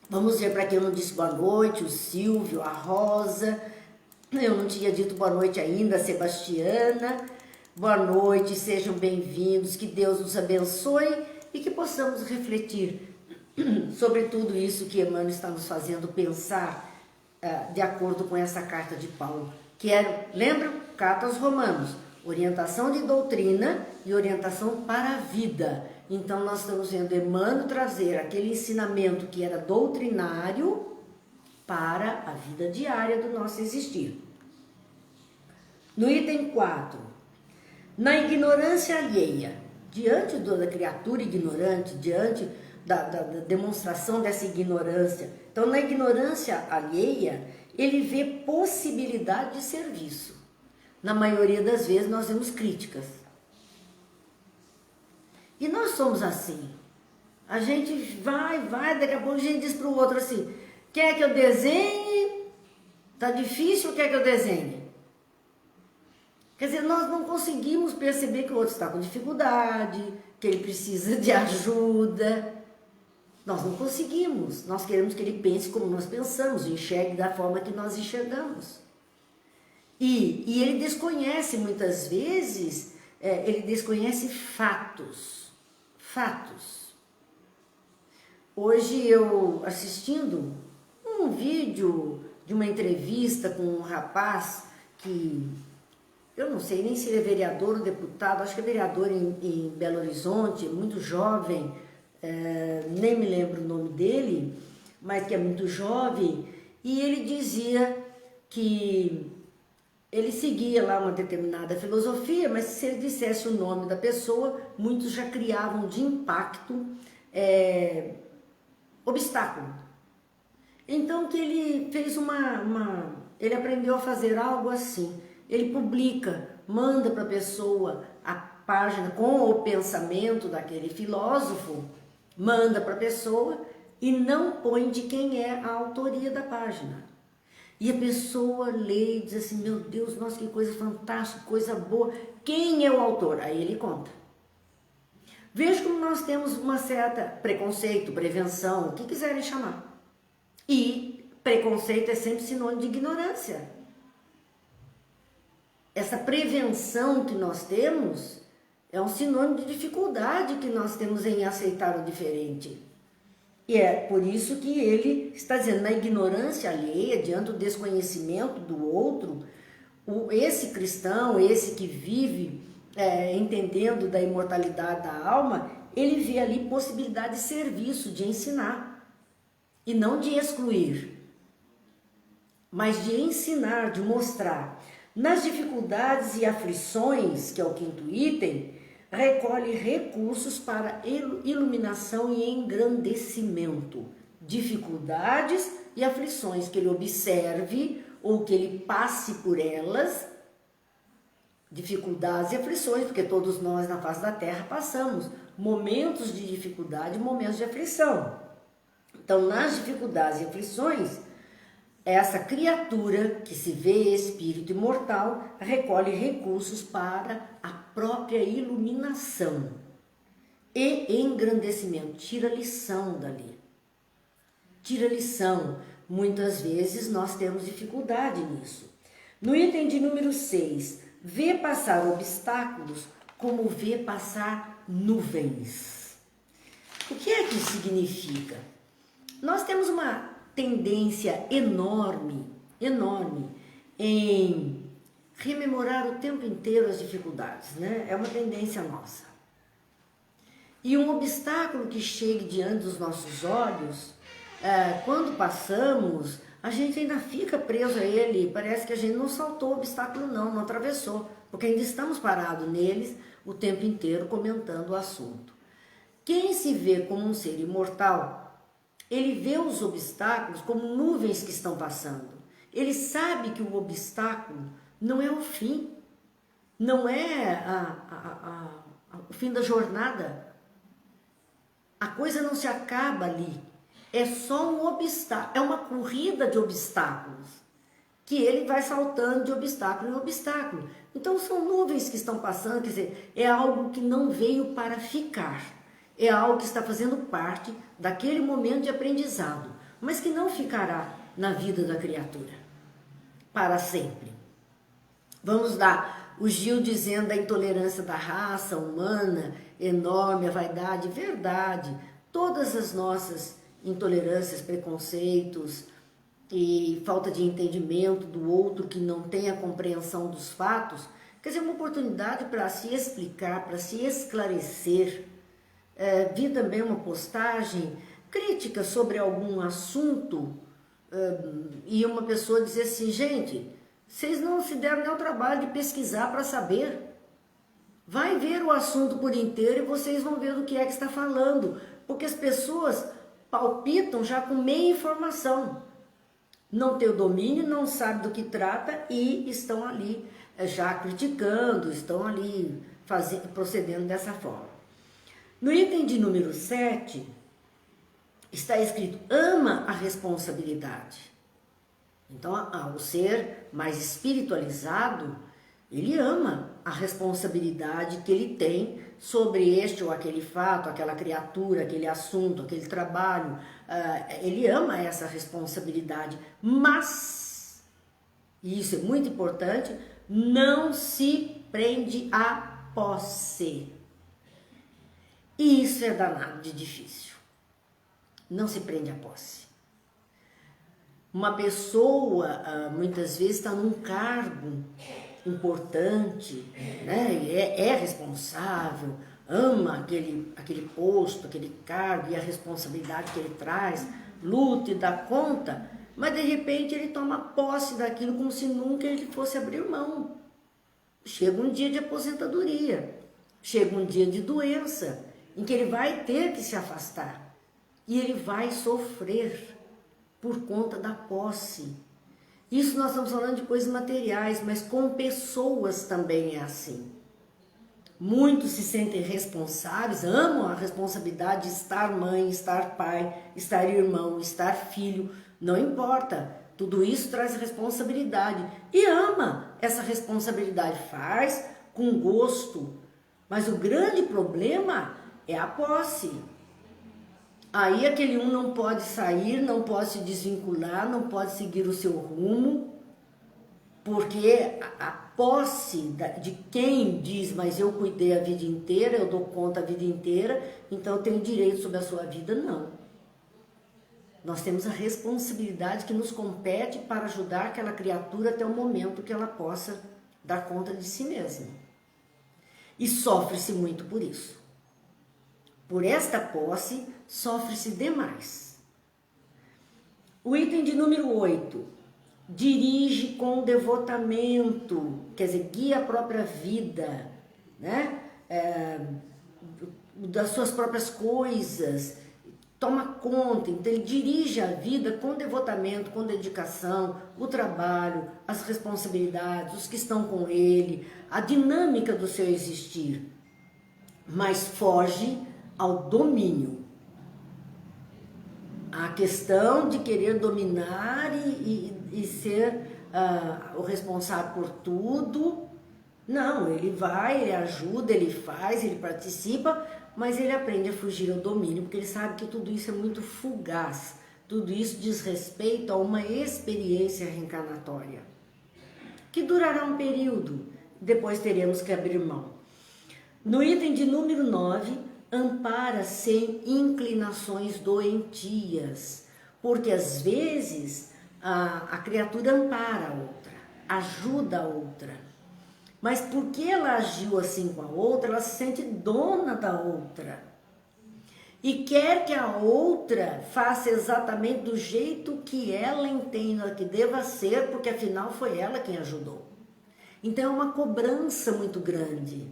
Vamos ver para quem eu não disse boa noite, o Silvio, a Rosa, eu não tinha dito boa noite ainda, a Sebastiana. Boa noite, sejam bem-vindos, que Deus nos abençoe e que possamos refletir sobre tudo isso que Emmanuel está nos fazendo pensar de acordo com essa carta de Paulo, que é, lembram? Carta aos Romanos, orientação de doutrina e orientação para a vida. Então nós estamos vendo Emmanuel trazer aquele ensinamento que era doutrinário para a vida diária do nosso existir. No item 4, na ignorância alheia, diante da criatura ignorante, diante da demonstração dessa ignorância, então na ignorância alheia, ele vê possibilidade de serviço. Na maioria das vezes nós vemos críticas. E nós somos assim. A gente vai, daqui a pouco a gente diz para o outro assim, quer que eu desenhe? Tá difícil, quer que eu desenhe? Quer dizer, nós não conseguimos perceber que o outro está com dificuldade, que ele precisa de ajuda. Nós não conseguimos. Nós queremos que ele pense como nós pensamos, enxergue da forma que nós enxergamos. E ele desconhece muitas vezes, ele desconhece fatos. Fatos. Hoje eu assistindo um vídeo de uma entrevista com um rapaz que eu não sei nem se ele é vereador ou deputado, acho que é vereador em Belo Horizonte, muito jovem, nem me lembro o nome dele, mas que é muito jovem, e ele dizia que ele seguia lá uma determinada filosofia, mas se ele dissesse o nome da pessoa, muitos já criavam de impacto obstáculo. Então que ele fez ele aprendeu a fazer algo assim, ele publica, manda para a pessoa a página com o pensamento daquele filósofo, manda para a pessoa e não põe de quem é a autoria da página. E a pessoa lê e diz assim, meu Deus, nossa, que coisa fantástica, coisa boa, quem é o autor? Aí ele conta. Veja como nós temos uma certa preconceito, prevenção, o que quiserem chamar. E preconceito é sempre sinônimo de ignorância. Essa prevenção que nós temos é um sinônimo de dificuldade que nós temos em aceitar o diferente. E é por isso que ele está dizendo, na ignorância alheia, diante do desconhecimento do outro, esse cristão, esse que vive entendendo da imortalidade da alma, ele vê ali possibilidade de serviço, de ensinar, e não de excluir, mas de ensinar, de mostrar. Nas dificuldades e aflições, que é o quinto item, recolhe recursos para iluminação e engrandecimento. Dificuldades e aflições, que ele observe ou que ele passe por elas, dificuldades e aflições, porque todos nós na face da terra passamos momentos de dificuldade e momentos de aflição. Então, nas dificuldades e aflições, essa criatura que se vê espírito imortal recolhe recursos para a própria iluminação e engrandecimento. Tira lição dali. Tira lição. Muitas vezes nós temos dificuldade nisso. No item de número 6, vê passar obstáculos como vê passar nuvens. O que é que isso significa? Nós temos uma tendência enorme em rememorar o tempo inteiro as dificuldades, né? É uma tendência nossa. E um obstáculo que chegue diante dos nossos olhos, quando passamos, a gente ainda fica preso a ele, parece que a gente não saltou o obstáculo não atravessou, porque ainda estamos parados neles o tempo inteiro comentando o assunto. Quem se vê como um ser imortal, ele vê os obstáculos como nuvens que estão passando. Ele sabe que o obstáculo não é o fim, não é o fim da jornada. A coisa não se acaba ali. É só um obstáculo, é uma corrida de obstáculos, que ele vai saltando de obstáculo em obstáculo. Então são nuvens que estão passando, quer dizer, é algo que não veio para ficar. É algo que está fazendo parte daquele momento de aprendizado, mas que não ficará na vida da criatura para sempre. Vamos lá, o Gil dizendo a intolerância da raça humana, enorme, a vaidade, verdade. Todas as nossas intolerâncias, preconceitos e falta de entendimento do outro que não tem a compreensão dos fatos, quer dizer, uma oportunidade para se explicar, para se esclarecer. Vi também uma postagem crítica sobre algum assunto e uma pessoa dizia assim, gente, vocês não se deram nem o trabalho de pesquisar para saber. Vai ver o assunto por inteiro e vocês vão ver do que é que está falando, porque as pessoas palpitam já com meia informação. Não tem o domínio, não sabe do que trata e estão ali já criticando, estão ali procedendo dessa forma. No item de número 7, está escrito, ama a responsabilidade. Então, o ser mais espiritualizado, ele ama a responsabilidade que ele tem sobre este ou aquele fato, aquela criatura, aquele assunto, aquele trabalho. Ele ama essa responsabilidade, mas e isso é muito importante, não se prende à posse. E isso é danado de difícil. Não se prende à posse. Uma pessoa, muitas vezes, está num cargo importante, né? É responsável, ama aquele posto, aquele cargo e a responsabilidade que ele traz, luta e dá conta, mas de repente ele toma posse daquilo como se nunca ele fosse abrir mão. Chega um dia de aposentadoria, chega um dia de doença, em que ele vai ter que se afastar e ele vai sofrer por conta da posse. Isso nós estamos falando de coisas materiais, mas com pessoas também é assim. Muitos se sentem responsáveis, amam a responsabilidade de estar mãe, estar pai, estar irmão, estar filho, não importa. Tudo isso traz responsabilidade e ama essa responsabilidade, faz com gosto. Mas o grande problema é a posse. Aí aquele um não pode sair, não pode se desvincular, não pode seguir o seu rumo, porque a posse de quem diz, mas eu cuidei a vida inteira, eu dou conta a vida inteira, então eu tenho direito sobre a sua vida, não. Nós temos a responsabilidade que nos compete para ajudar aquela criatura até o momento que ela possa dar conta de si mesma. E sofre-se muito por isso. Por esta posse, sofre-se demais. O item de número 8. Dirige com devotamento, quer dizer, guia a própria vida, né? Das suas próprias coisas, toma conta, então ele dirige a vida com devotamento, com dedicação, o trabalho, as responsabilidades, os que estão com ele, a dinâmica do seu existir, mas foge ao domínio. A questão de querer dominar e ser o responsável por tudo, não, ele vai, ele ajuda, ele faz, ele participa, mas ele aprende a fugir ao domínio, porque ele sabe que tudo isso é muito fugaz, tudo isso diz respeito a uma experiência reencarnatória, que durará um período, depois teremos que abrir mão. No item de número 9, ampara sem inclinações doentias, porque às vezes a criatura ampara a outra, ajuda a outra, mas porque ela agiu assim com a outra, ela se sente dona da outra e quer que a outra faça exatamente do jeito que ela entenda que deva ser, porque afinal foi ela quem ajudou. Então é uma cobrança muito grande.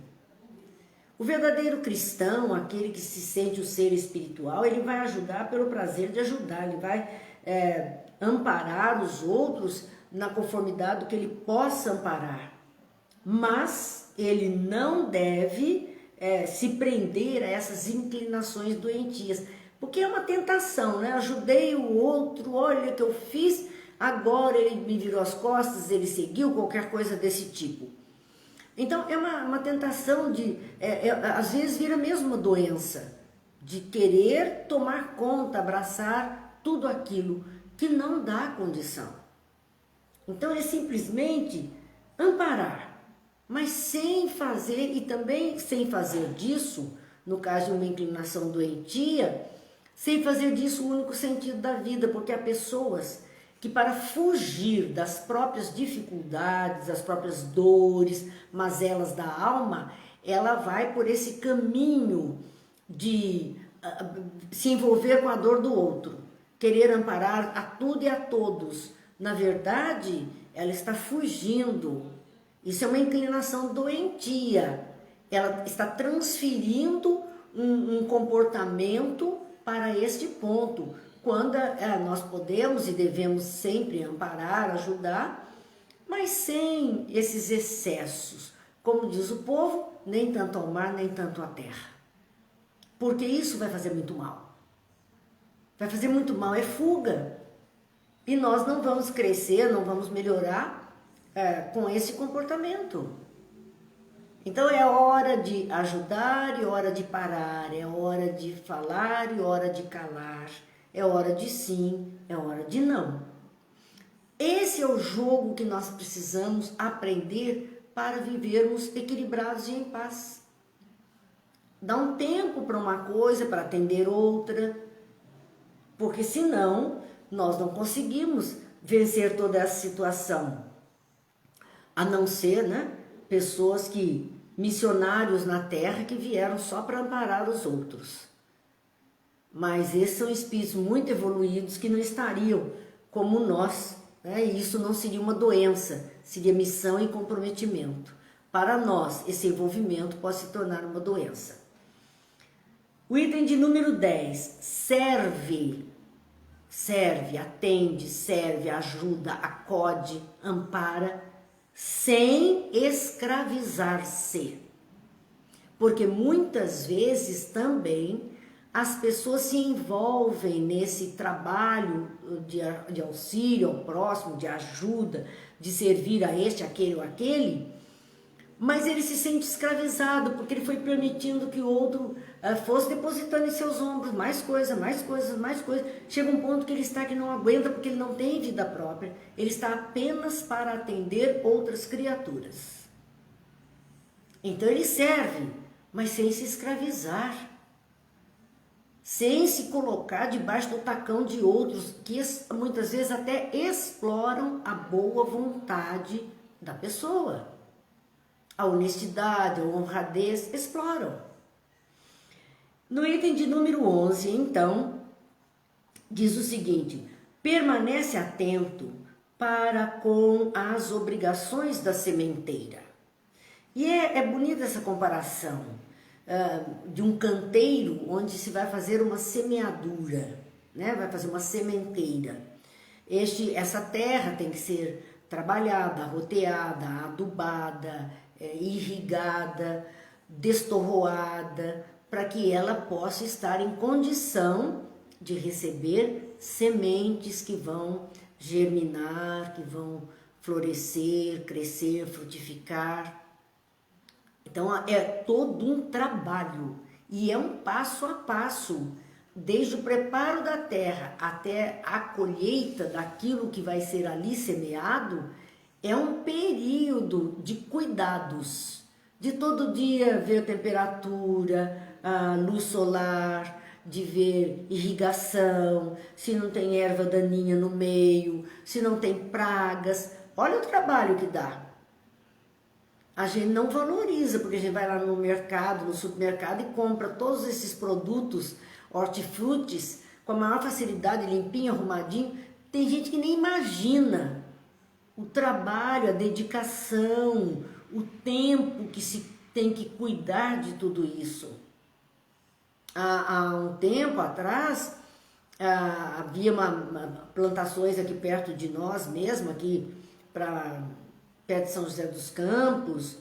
O verdadeiro cristão, aquele que se sente o ser espiritual, ele vai ajudar pelo prazer de ajudar, ele vai amparar os outros na conformidade do que ele possa amparar. Mas ele não deve se prender a essas inclinações doentias, porque é uma tentação, né? Ajudei o outro, olha o que eu fiz, agora ele me virou as costas, ele seguiu, qualquer coisa desse tipo. Então é uma tentação de, às vezes vira mesmo uma doença, de querer tomar conta, abraçar tudo aquilo que não dá condição. Então é simplesmente amparar, mas sem fazer, e também sem fazer disso, no caso de uma inclinação doentia, sem fazer disso o único sentido da vida, porque há pessoas que para fugir das próprias dificuldades, das próprias dores, mazelas da alma, ela vai por esse caminho de se envolver com a dor do outro, querer amparar a tudo e a todos. Na verdade, ela está fugindo. Isso é uma inclinação doentia. Ela está transferindo um comportamento para este ponto, quando nós podemos e devemos sempre amparar, ajudar, mas sem esses excessos. Como diz o povo, nem tanto ao mar, nem tanto à terra. Porque isso vai fazer muito mal. Vai fazer muito mal, é fuga. E nós não vamos crescer, não vamos melhorar com esse comportamento. Então é hora de ajudar e hora de parar, é hora de falar e hora de calar. É hora de sim, é hora de não. Esse é o jogo que nós precisamos aprender para vivermos equilibrados e em paz. Dá um tempo para uma coisa, para atender outra, porque senão nós não conseguimos vencer toda essa situação. A não ser, né, pessoas missionários na terra que vieram só para amparar os outros. Mas esses são espíritos muito evoluídos que não estariam como nós, né? E isso não seria uma doença, seria missão e comprometimento. Para nós, esse envolvimento pode se tornar uma doença. O item de número 10, serve, atende, serve, ajuda, acode, ampara, sem escravizar-se. Porque muitas vezes também as pessoas se envolvem nesse trabalho de auxílio ao próximo, de ajuda, de servir a este, aquele ou aquele, mas ele se sente escravizado, porque ele foi permitindo que o outro fosse depositando em seus ombros mais coisa, mais coisas, mais coisas. Chega um ponto que ele está que não aguenta, porque ele não tem vida própria, ele está apenas para atender outras criaturas. Então ele serve, mas sem se escravizar, sem se colocar debaixo do tacão de outros, que muitas vezes até exploram a boa vontade da pessoa. A honestidade, a honradez, exploram. No item de número 11, então, diz o seguinte: permanece atento para com as obrigações da sementeira. E é bonita essa comparação de um canteiro onde se vai fazer uma semeadura, né? Vai fazer uma sementeira. Essa terra tem que ser trabalhada, roteada, adubada, irrigada, destorroada, para que ela possa estar em condição de receber sementes que vão germinar, que vão florescer, crescer, frutificar. Então é todo um trabalho e é um passo a passo, desde o preparo da terra até a colheita daquilo que vai ser ali semeado. É um período de cuidados, de todo dia ver a temperatura, a luz solar, de ver irrigação, se não tem erva daninha no meio, se não tem pragas. Olha o trabalho que dá. A gente não valoriza, porque a gente vai lá no mercado, no supermercado e compra todos esses produtos, hortifrutis, com a maior facilidade, limpinho, arrumadinho. Tem gente que nem imagina o trabalho, a dedicação, o tempo que se tem que cuidar de tudo isso. Há um tempo atrás, havia plantações aqui perto de nós mesmo, aqui perto de São José dos Campos,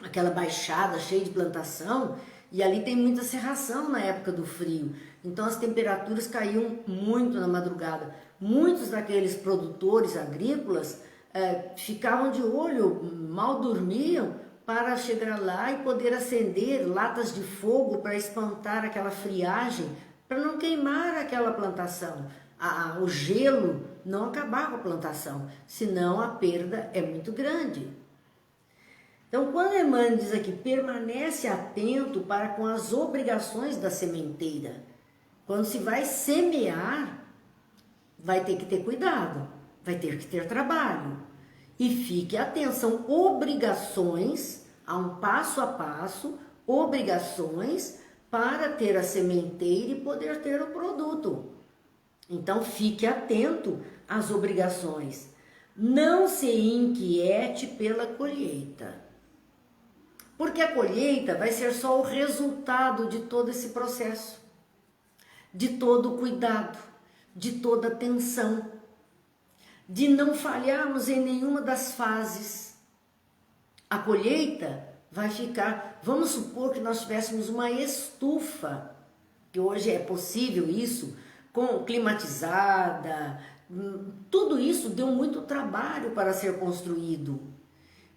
aquela baixada cheia de plantação, e ali tem muita serração na época do frio. Então as temperaturas caíam muito na madrugada. Muitos daqueles produtores agrícolas ficavam de olho, mal dormiam, para chegar lá e poder acender latas de fogo para espantar aquela friagem, para não queimar aquela plantação. O gelo não acabar com a plantação, senão a perda é muito grande. Então, quando Emmanuel diz aqui, permanece atento para com as obrigações da sementeira. Quando se vai semear, vai ter que ter cuidado, vai ter que ter trabalho. E fique atento, são obrigações, há um passo a passo, obrigações para ter a sementeira e poder ter o produto. Então, fique atento às obrigações. Não se inquiete pela colheita. Porque a colheita vai ser só o resultado de todo esse processo, de todo o cuidado, de toda a atenção, de não falharmos em nenhuma das fases. A colheita vai ficar, vamos supor que nós tivéssemos uma estufa, que hoje é possível isso, climatizada, tudo isso deu muito trabalho para ser construído.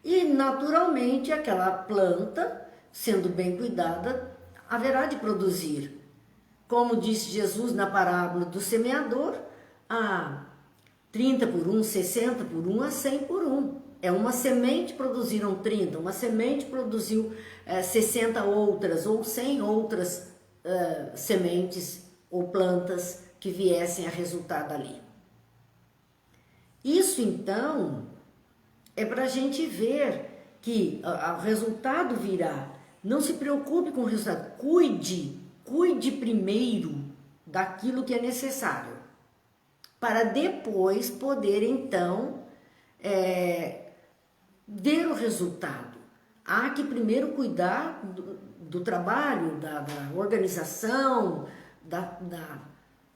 E naturalmente aquela planta, sendo bem cuidada, haverá de produzir. Como disse Jesus na parábola do semeador, 30 por 1, 60 por 1 a 100 por 1. É uma semente produziram 30, uma semente produziu 60 outras ou 100 outras sementes ou plantas que viessem a resultar dali. Isso então é para a gente ver que o resultado virá. Não se preocupe com o resultado, cuide primeiro daquilo que é necessário, para depois poder então ver o resultado. Há que primeiro cuidar do trabalho, da organização,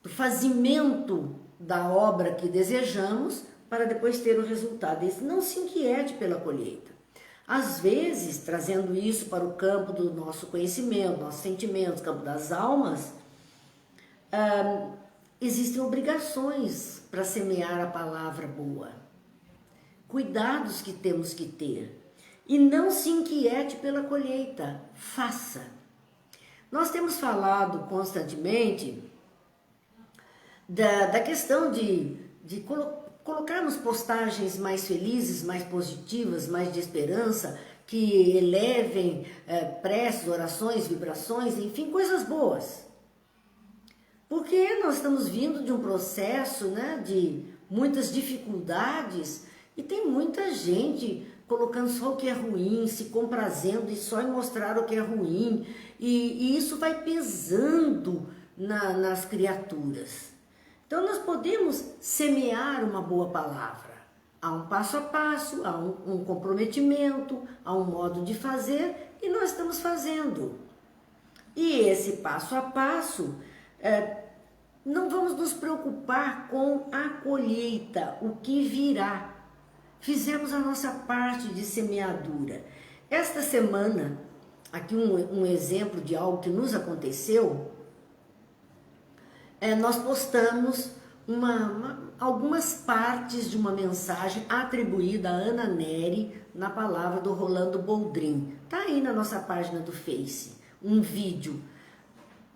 do fazimento da obra que desejamos, para depois ter o resultado. Não se inquiete pela colheita. Às vezes, trazendo isso para o campo do nosso conhecimento, nossos sentimentos, campo das almas, existem obrigações para semear a palavra boa. Cuidados que temos que ter. E não se inquiete pela colheita, faça. Nós temos falado constantemente da questão de colocarmos postagens mais felizes, mais positivas, mais de esperança, que elevem preces, orações, vibrações, enfim, coisas boas. Porque nós estamos vindo de um processo, né, de muitas dificuldades e tem muita gente colocando só o que é ruim, se comprazendo e só em mostrar o que é ruim. E isso vai pesando nas criaturas. Então nós podemos semear uma boa palavra. Há um passo a passo, há um comprometimento, há um modo de fazer e nós estamos fazendo. E esse passo a passo, não vamos nos preocupar com a colheita, o que virá. Fizemos a nossa parte de semeadura. Esta semana, aqui um exemplo de algo que nos aconteceu, nós postamos algumas partes de uma mensagem atribuída a Ana Nery na palavra do Rolando Boldrin. Está aí na nossa página do Face, um vídeo.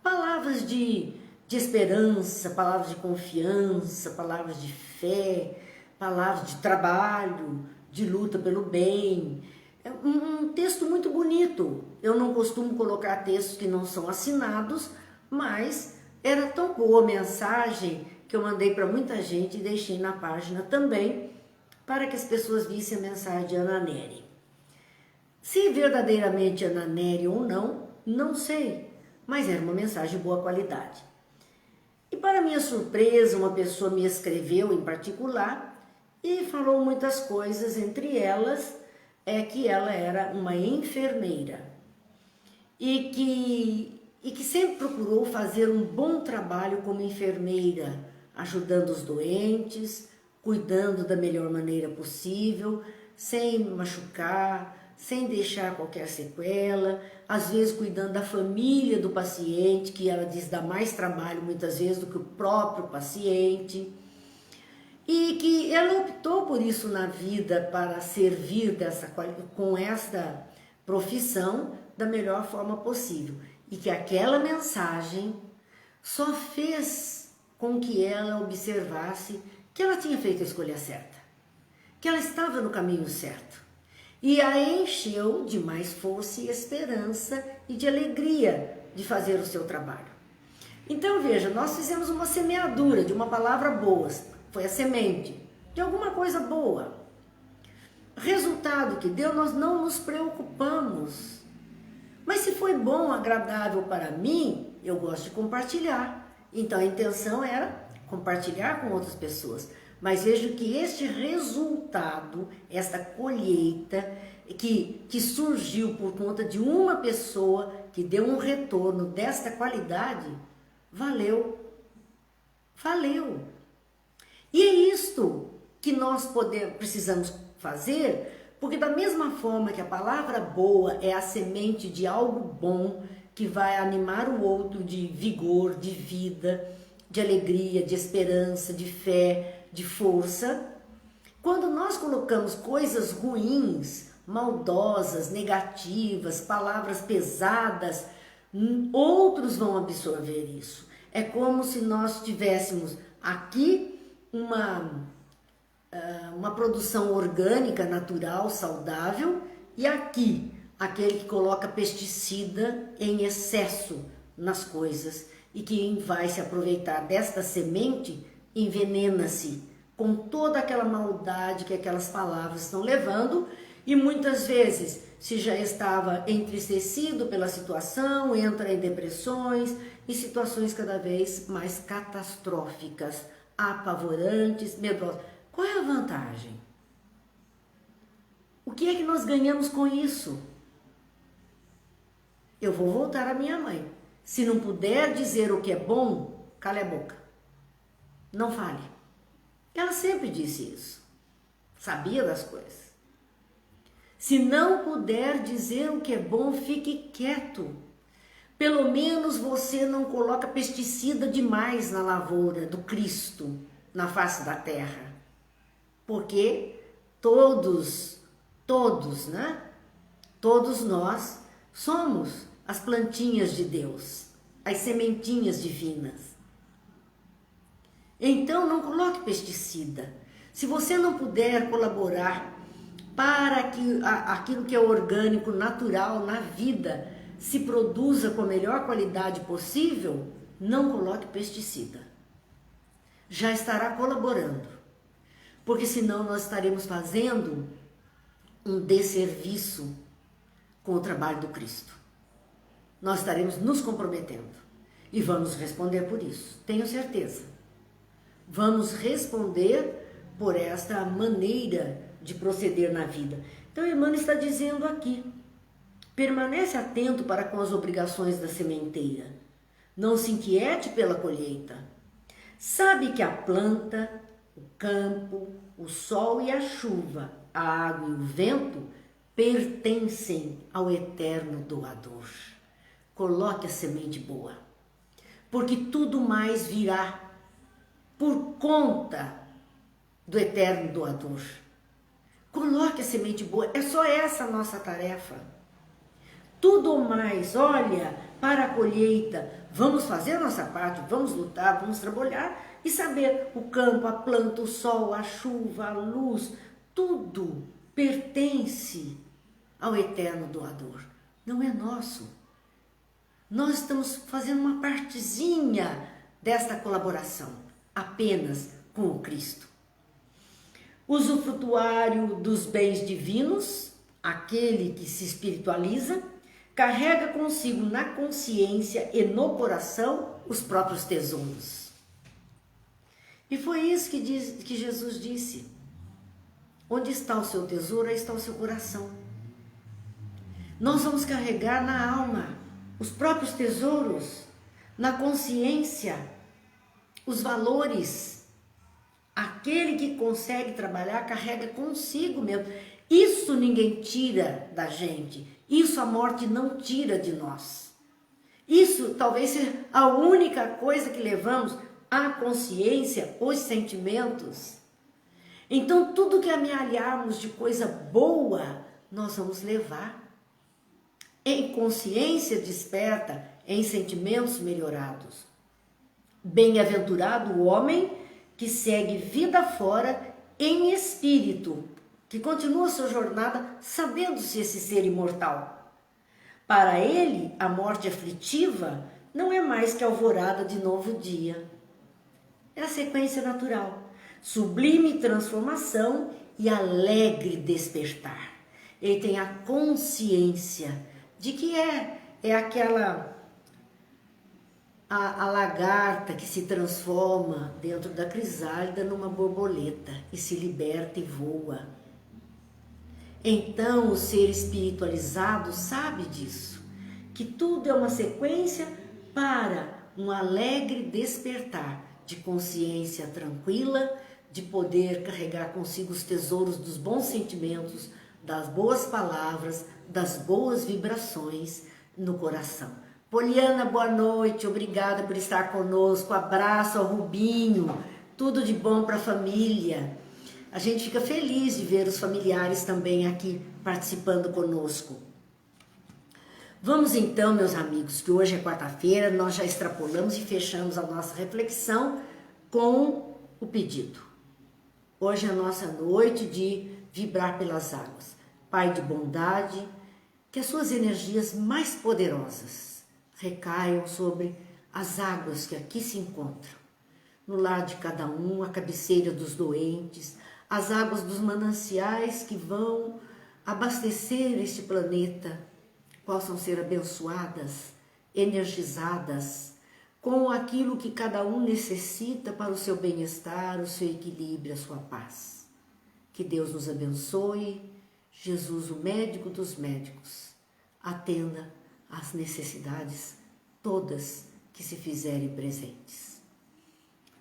Palavras de esperança, palavras de confiança, palavras de fé, palavras de trabalho, de luta pelo bem. É um texto muito bonito. Eu não costumo colocar textos que não são assinados, mas era tão boa a mensagem que eu mandei para muita gente e deixei na página também, para que as pessoas vissem a mensagem de Ana Nery. Se verdadeiramente Ana Nery ou não, não sei, mas era uma mensagem de boa qualidade. E para minha surpresa, uma pessoa me escreveu em particular e falou muitas coisas, entre elas que ela era uma enfermeira e que sempre procurou fazer um bom trabalho como enfermeira, ajudando os doentes, cuidando da melhor maneira possível, sem machucar, sem deixar qualquer sequela, às vezes cuidando da família do paciente, que ela diz dá mais trabalho muitas vezes do que o próprio paciente, e que ela optou por isso na vida para servir com esta profissão da melhor forma possível, e que aquela mensagem só fez com que ela observasse que ela tinha feito a escolha certa, que ela estava no caminho certo. E a encheu de mais força e esperança e de alegria de fazer o seu trabalho. Então veja, nós fizemos uma semeadura de uma palavra boa, foi a semente de alguma coisa boa. Resultado que deu, nós não nos preocupamos. Mas se foi bom, agradável para mim, eu gosto de compartilhar. Então a intenção era compartilhar com outras pessoas. Mas vejo que este resultado, esta colheita que surgiu por conta de uma pessoa que deu um retorno desta qualidade, valeu. E é isto que nós precisamos fazer, porque da mesma forma que a palavra boa é a semente de algo bom, que vai animar o outro de vigor, de vida, de alegria, de esperança, de fé, de força, quando nós colocamos coisas ruins, maldosas, negativas, palavras pesadas, outros vão absorver isso. É como se nós tivéssemos aqui uma produção orgânica, natural, saudável, e aqui, aquele que coloca pesticida em excesso nas coisas, e quem vai se aproveitar desta semente envenena-se com toda aquela maldade que aquelas palavras estão levando, e muitas vezes, se já estava entristecido pela situação, entra em depressões e situações cada vez mais catastróficas, apavorantes, medrosas. Qual é a vantagem? O que é que nós ganhamos com isso? Eu vou voltar à minha mãe. Se não puder dizer o que é bom, cale a boca. Não fale. Ela sempre disse isso. Sabia das coisas. Se não puder dizer o que é bom, fique quieto. Pelo menos você não coloca pesticida demais na lavoura do Cristo, na face da terra. Porque todos, né? Todos nós somos as plantinhas de Deus, as sementinhas divinas. Então não coloque pesticida. Se você não puder colaborar para que aquilo que é orgânico, natural na vida se produza com a melhor qualidade possível, não coloque pesticida. Já estará colaborando, porque senão nós estaremos fazendo um desserviço com o trabalho do Cristo. Nós estaremos nos comprometendo e vamos responder por isso, tenho certeza. Vamos responder por esta maneira de proceder na vida. Então, a irmã está dizendo aqui, permanece atento para com as obrigações da sementeira. Não se inquiete pela colheita. Sabe que a planta, o campo, o sol e a chuva, a água e o vento pertencem ao eterno doador. Coloque a semente boa, porque tudo mais virá por conta do eterno doador. Coloque a semente boa, é só essa a nossa tarefa. Tudo mais, olha, para a colheita, vamos fazer a nossa parte, vamos lutar, vamos trabalhar e saber o campo, a planta, o sol, a chuva, a luz, tudo pertence ao eterno doador, não é nosso. Nós estamos fazendo uma partezinha desta colaboração, apenas com o Cristo. Usufrutuário dos bens divinos, aquele que se espiritualiza, carrega consigo na consciência e no coração os próprios tesouros. E foi isso que Jesus disse. Onde está o seu tesouro, aí está o seu coração. Nós vamos carregar na alma os próprios tesouros, na consciência, os valores. Aquele que consegue trabalhar carrega consigo mesmo. Isso ninguém tira da gente. Isso a morte não tira de nós. Isso talvez seja a única coisa que levamos, a consciência, os sentimentos. Então tudo que amealharmos de coisa boa, nós vamos levar. Em consciência desperta, em sentimentos melhorados. Bem-aventurado o homem que segue vida fora em espírito, que continua sua jornada sabendo-se esse ser imortal. Para ele, a morte aflitiva não é mais que a alvorada de novo dia. É a sequência natural, sublime transformação e alegre despertar. Ele tem a consciência de que é aquela a lagarta que se transforma dentro da crisálida numa borboleta e se liberta e voa. Então o ser espiritualizado sabe disso, que tudo é uma sequência para um alegre despertar de consciência tranquila, de poder carregar consigo os tesouros dos bons sentimentos, das boas palavras, das boas vibrações no coração. Poliana, boa noite, obrigada por estar conosco, abraço ao Rubinho, tudo de bom para a família. A gente fica feliz de ver os familiares também aqui participando conosco. Vamos então, meus amigos, que hoje é quarta-feira, nós já extrapolamos e fechamos a nossa reflexão com o pedido. Hoje é a nossa noite de vibrar pelas águas. Pai de bondade, que as suas energias mais poderosas recaiam sobre as águas que aqui se encontram. No lar de cada um, a cabeceira dos doentes, as águas dos mananciais que vão abastecer este planeta, possam ser abençoadas, energizadas, com aquilo que cada um necessita para o seu bem-estar, o seu equilíbrio, a sua paz. Que Deus nos abençoe, Jesus, o médico dos médicos, atenda às necessidades todas que se fizerem presentes.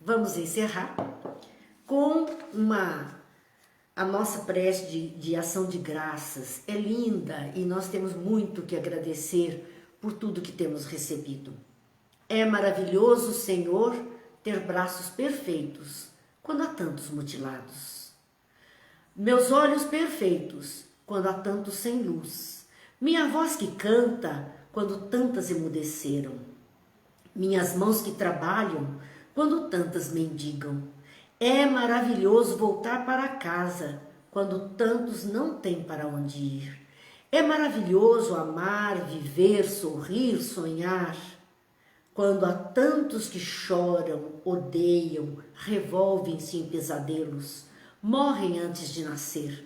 Vamos encerrar com a nossa prece de ação de graças. É linda e nós temos muito que agradecer por tudo que temos recebido. É maravilhoso, Senhor, ter braços perfeitos quando há tantos mutilados. Meus olhos perfeitos quando há tantos sem luz. Minha voz que canta quando tantas emudeceram. Minhas mãos que trabalham quando tantas mendigam. É maravilhoso voltar para casa quando tantos não têm para onde ir. É maravilhoso amar, viver, sorrir, sonhar, quando há tantos que choram, odeiam, revolvem-se em pesadelos, morrem antes de nascer.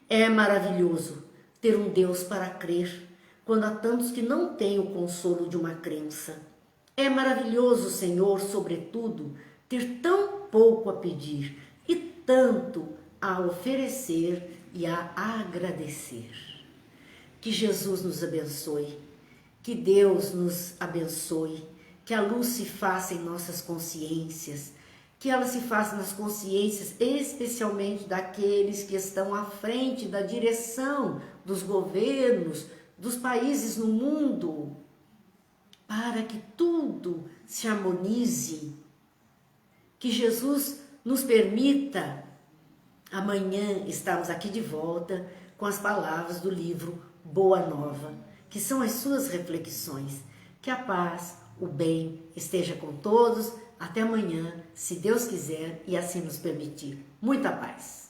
É maravilhoso ter um Deus para crer, quando há tantos que não têm o consolo de uma crença. É maravilhoso, Senhor, sobretudo, ter tão pouco a pedir e tanto a oferecer e a agradecer. Que Jesus nos abençoe, que Deus nos abençoe, que a luz se faça em nossas consciências, que ela se faça nas consciências, especialmente daqueles que estão à frente da direção dos governos, dos países no mundo, para que tudo se harmonize. Que Jesus nos permita amanhã estarmos aqui de volta com as palavras do livro Boa Nova, que são as suas reflexões. Que a paz, o bem esteja com todos. Até amanhã, se Deus quiser e assim nos permitir. Muita paz.